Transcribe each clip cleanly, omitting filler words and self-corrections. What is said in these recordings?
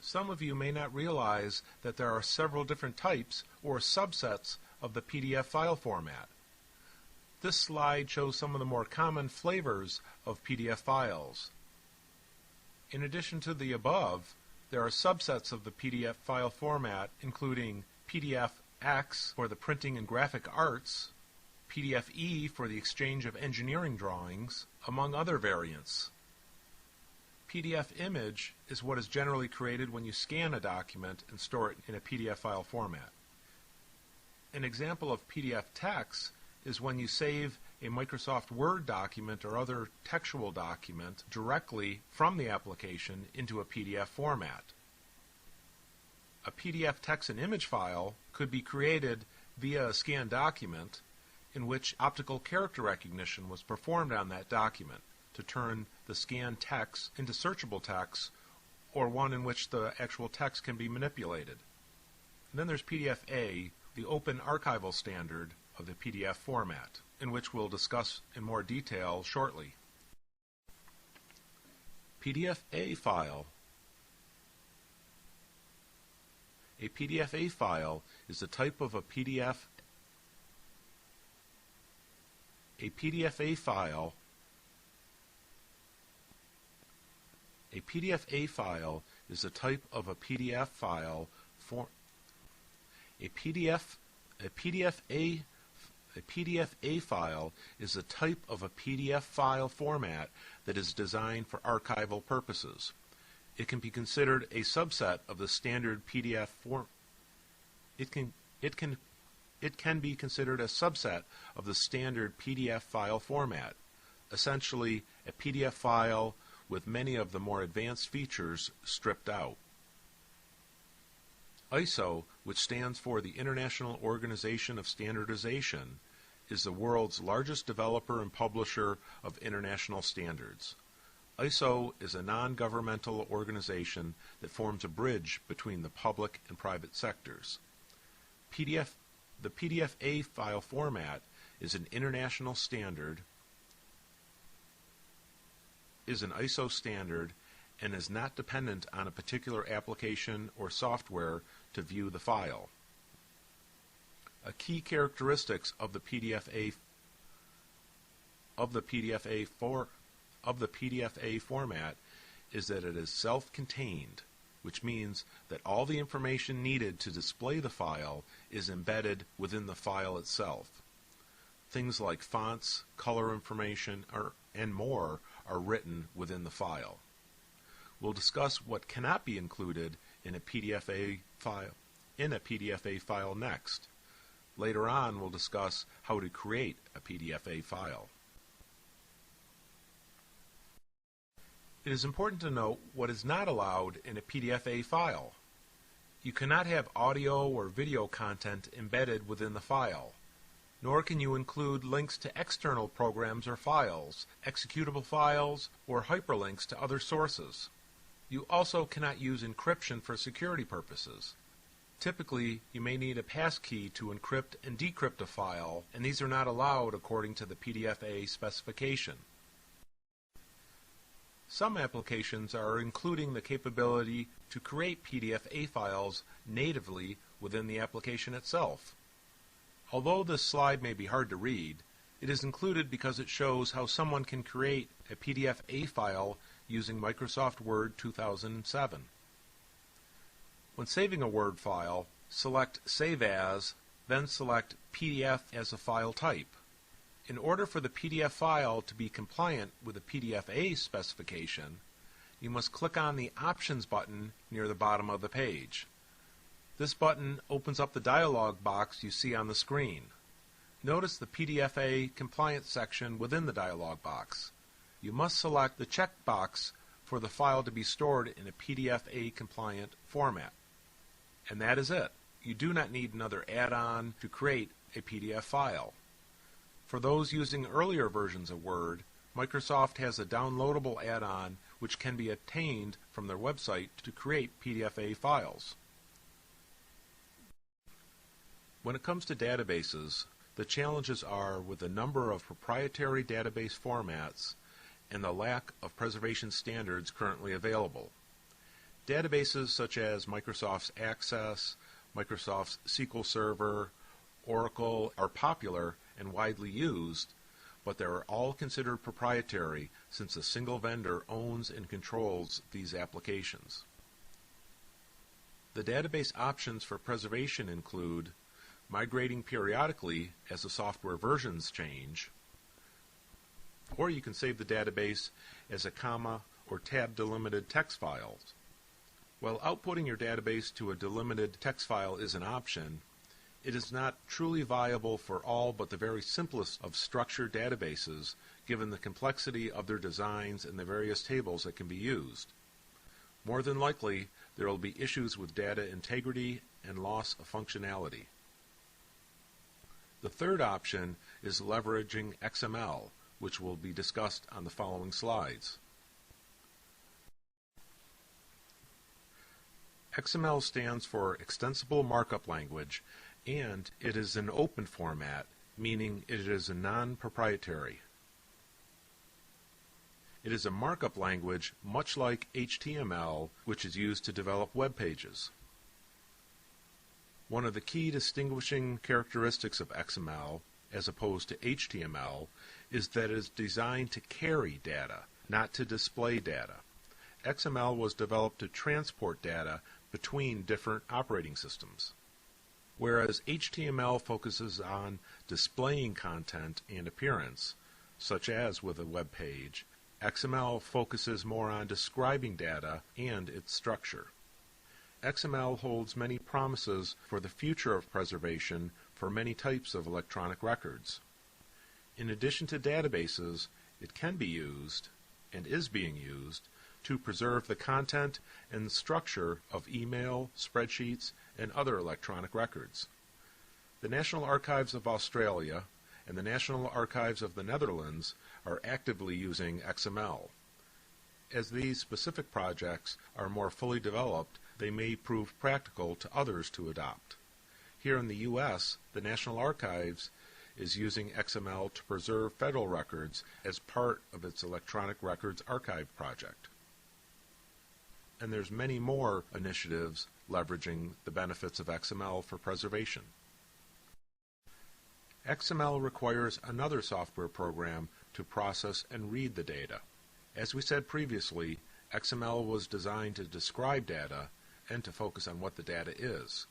Some of you may not realize that there are several different types or subsets of the PDF file format. This slide shows some of the more common flavors of PDF files. In addition to the above, there are subsets of the PDF file format including PDF-X for the printing and graphic arts, PDF-E for the exchange of engineering drawings, among other variants. PDF image is what is generally created when you scan a document and store it in a PDF file format. An example of PDF text is when you save a Microsoft Word document or other textual document directly from the application into a PDF format. A PDF text and image file could be created via a scanned document in which optical character recognition was performed on that document to turn the scanned text into searchable text, or one in which the actual text can be manipulated. And then there's PDF-A, the open archival standard of the PDF format, in which we'll discuss in more detail shortly. PDF-A file. A PDF-A file is the type of a PDF. A PDF-A file. A PDF-A file is the type of a PDF file for a PDF-A file is the type of a PDF file format that is designed for archival purposes. It can be considered a subset of the standard PDF form. It can be considered a subset of the standard PDF file format, essentially a PDF file with many of the more advanced features stripped out. ISO, which stands for the International Organization of Standardization, is the world's largest developer and publisher of international standards. ISO is a non-governmental organization that forms a bridge between the public and private sectors. The PDF-A file format is an international standard, is an ISO standard, and is not dependent on a particular application or software to view the file. A key characteristics of the PDF-A format is that it is self-contained, which means that all the information needed to display the file is embedded within the file itself. Things like fonts, color information, and more are written within the file. We'll discuss what cannot be included in a PDF-A file next. Later on, we'll discuss how to create a PDF-A file. It is important to note what is not allowed in a PDF-A file. You cannot have audio or video content embedded within the file, nor can you include links to external programs or files, executable files, or hyperlinks to other sources. You also cannot use encryption for security purposes. Typically, you may need a passkey to encrypt and decrypt a file, and these are not allowed according to the PDF-A specification. Some applications are including the capability to create PDF-A files natively within the application itself. Although this slide may be hard to read, it is included because it shows how someone can create a PDF-A file using Microsoft Word 2007. When saving a Word file, select Save As, then select PDF as a file type. In order for the PDF file to be compliant with the PDF-A specification, you must click on the Options button near the bottom of the page. This button opens up the dialog box you see on the screen. Notice the PDF-A compliance section within the dialog box. You must select the checkbox for the file to be stored in a PDF-A compliant format. And that is it. You do not need another add-on to create a PDF file. For those using earlier versions of Word, Microsoft has a downloadable add-on which can be obtained from their website to create PDF-A files. When it comes to databases, the challenges are with the number of proprietary database formats and the lack of preservation standards currently available. Databases such as Microsoft's Access, Microsoft's SQL Server, Oracle are popular and widely used, but they are all considered proprietary since a single vendor owns and controls these applications. The database options for preservation include migrating periodically as the software versions change, or you can save the database as a comma or tab delimited text files. While outputting your database to a delimited text file is an option, it is not truly viable for all but the very simplest of structured databases, given the complexity of their designs and the various tables that can be used. More than likely, there will be issues with data integrity and loss of functionality. The third option is leveraging XML, which will be discussed on the following slides. XML stands for Extensible Markup Language, and it is an open format, meaning it is a non-proprietary. It is a markup language much like HTML, which is used to develop web pages. One of the key distinguishing characteristics of XML, as opposed to HTML, is that it is designed to carry data, not to display data. XML was developed to transport data between different operating systems, whereas HTML focuses on displaying content and appearance, such as with a web page. XML focuses more on describing data and its structure. XML holds many promises for the future of preservation for many types of electronic records. In addition to databases, it can be used, and is being used, to preserve the content and structure of email, spreadsheets, and other electronic records. The National Archives of Australia and the National Archives of the Netherlands are actively using XML. As these specific projects are more fully developed, they may prove practical to others to adopt. Here in the U.S., the National Archives is using XML to preserve federal records as part of its Electronic Records Archive project. And there's many more initiatives leveraging the benefits of XML for preservation. XML requires another software program to process and read the data. As we said previously, XML was designed to describe data and to focus on what the data is.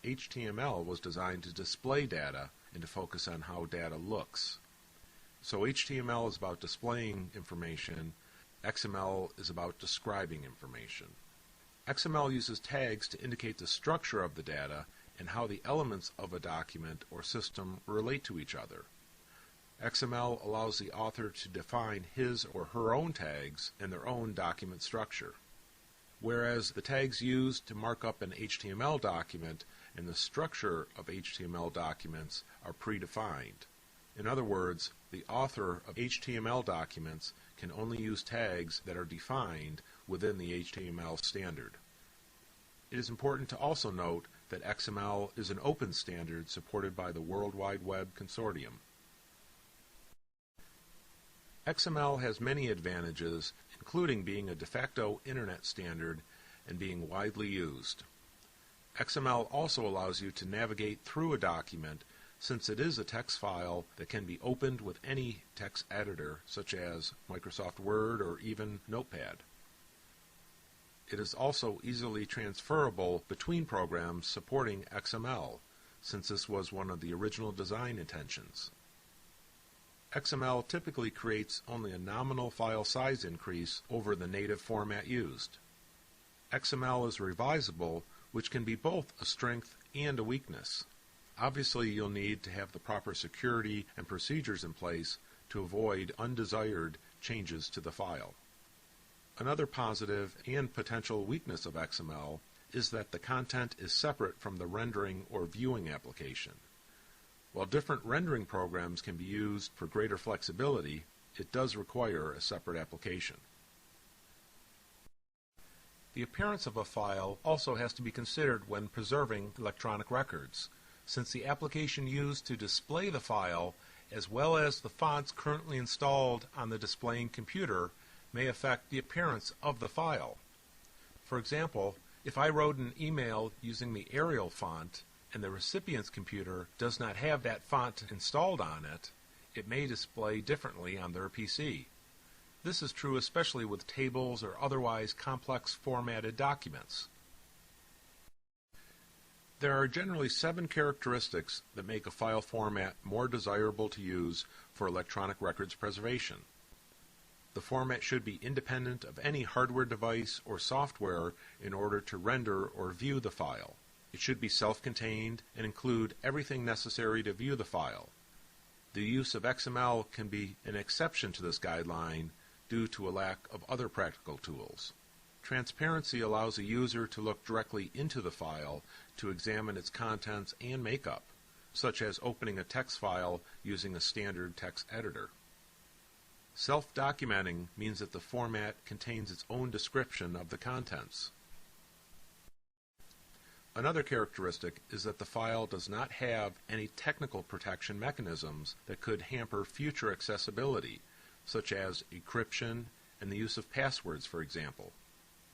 HTML was designed to display data and to focus on how data looks. So HTML is about displaying information, XML is about describing information. XML uses tags to indicate the structure of the data and how the elements of a document or system relate to each other. XML allows the author to define his or her own tags and their own document structure, whereas the tags used to mark up an HTML document and the structure of HTML documents are predefined. In other words, the author of HTML documents can only use tags that are defined within the HTML standard. It is important to also note that XML is an open standard supported by the World Wide Web Consortium. XML has many advantages, including being a de facto internet standard and being widely used. XML also allows you to navigate through a document since it is a text file that can be opened with any text editor such as Microsoft Word or even Notepad. It is also easily transferable between programs supporting XML, since this was one of the original design intentions. XML typically creates only a nominal file size increase over the native format used. XML is revisable, which can be both a strength and a weakness. Obviously, you'll need to have the proper security and procedures in place to avoid undesired changes to the file. Another positive and potential weakness of XML is that the content is separate from the rendering or viewing application. While different rendering programs can be used for greater flexibility, it does require a separate application. The appearance of a file also has to be considered when preserving electronic records, since the application used to display the file, as well as the fonts currently installed on the displaying computer, may affect the appearance of the file. For example, if I wrote an email using the Arial font and the recipient's computer does not have that font installed on it, it may display differently on their PC. This is true especially with tables or otherwise complex formatted documents. There are generally 7 characteristics that make a file format more desirable to use for electronic records preservation. The format should be independent of any hardware device or software in order to render or view the file. It should be self-contained and include everything necessary to view the file. The use of XML can be an exception to this guideline due to a lack of other practical tools. Transparency allows a user to look directly into the file to examine its contents and makeup, such as opening a text file using a standard text editor. Self-documenting means that the format contains its own description of the contents. Another characteristic is that the file does not have any technical protection mechanisms that could hamper future accessibility, such as encryption and the use of passwords, for example.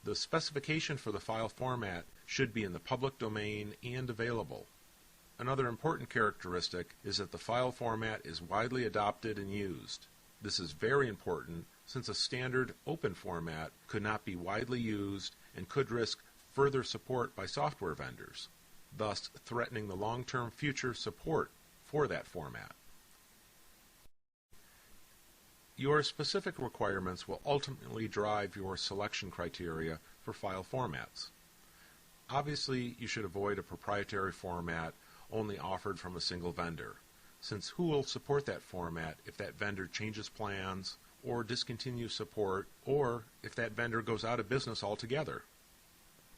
The specification for the file format should be in the public domain and available. Another important characteristic is that the file format is widely adopted and used. This is very important since a standard open format could not be widely used and could risk further support by software vendors, thus threatening the long-term future support for that format. Your specific requirements will ultimately drive your selection criteria for file formats. Obviously, you should avoid a proprietary format only offered from a single vendor, since who will support that format if that vendor changes plans or discontinues support, or if that vendor goes out of business altogether?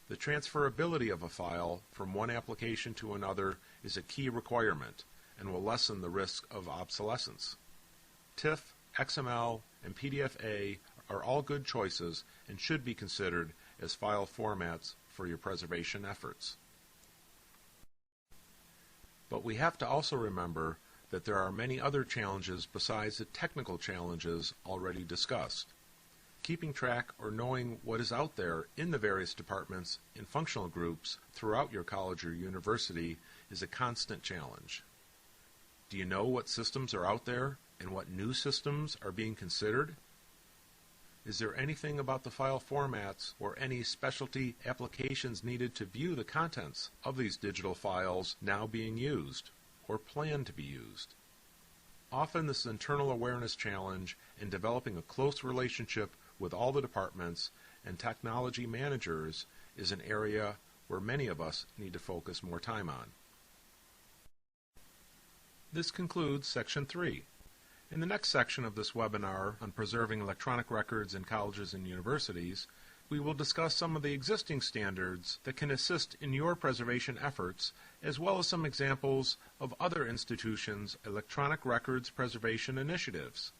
The transferability of a file from one application to another is a key requirement and will lessen the risk of obsolescence. TIFF, XML, and PDF-A are all good choices and should be considered as file formats for your preservation efforts. But we have to also remember that there are many other challenges besides the technical challenges already discussed. Keeping track or knowing what is out there in the various departments and functional groups throughout your college or university is a constant challenge. Do you know what systems are out there and what new systems are being considered? Is there anything about the file formats or any specialty applications needed to view the contents of these digital files now being used or planned to be used? Often this internal awareness challenge in developing a close relationship with all the departments and technology managers is an area where many of us need to focus more time on. This concludes Section 3. In the next section of this webinar on preserving electronic records in colleges and universities, we will discuss some of the existing standards that can assist in your preservation efforts, as well as some examples of other institutions' electronic records preservation initiatives.